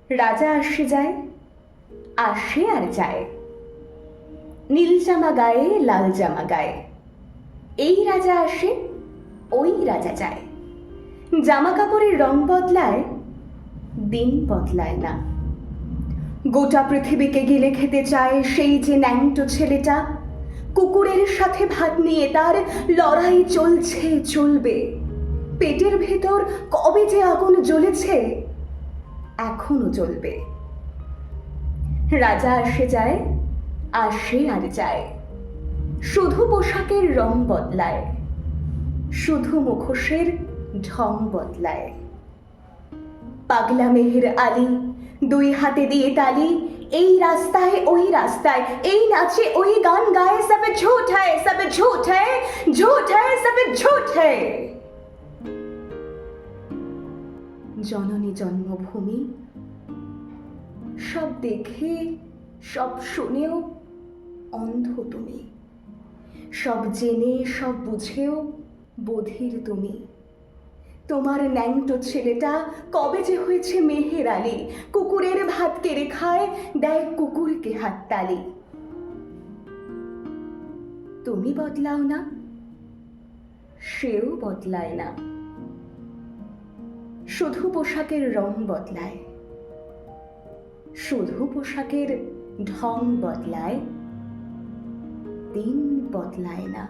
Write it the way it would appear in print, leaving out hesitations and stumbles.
রাজা আসে যায়, আসে আর যায়, নীল জামা গায়ে লাল জামা গায়ে। এই রাজা আসে, ওই রাজা যায়। জামা কাপড়ের রং বদলায়, দিন বদলায় না। গোটা পৃথিবীকে গিলে খেতে চায় সেই যে ন্যাংটো ছেলেটা। কুকুরের সাথে ভাত নিয়ে তার লড়াই চলছে, চলবে। পেটের ভেতর কবে যে আগুন জ্বলেছে, এখনো জ্বলবে। রাজা আসে যায়, আসে আর যায়। শুধু পোশাকের রং বদলায়, শুধু মুখোশের ঢং বদলায়। পাগলা মেহের আলী দুই হাতে দিয়ে তালি, এই রাস্তায় ওই রাস্তায়, এই নাচে ওই গান গায়। সব ঝুঠ হ্যায়, সব ঝুঠ হ্যায়, ঝুঠ হ্যায়, সব ঝুঠ হ্যায়। জননী জন্মভূমি, সব দেখে সব শুনেও অন্ধ তুমি। সব জেনে সব বুঝেও বধির তুমি। তোমার ন্যাংটো ছেলেটা কবে যে হয়েছে মেহের আলী। কুকুরের ভাত কেড়ে খায়, দেয় কুকুরকে হাততালি। তুমি বদলাও না, সেও বদলায় না। শুধু পোশাকের রং বদলায়, শুধু পোশাকের ঢং বদলায়, দিন বদলায় না।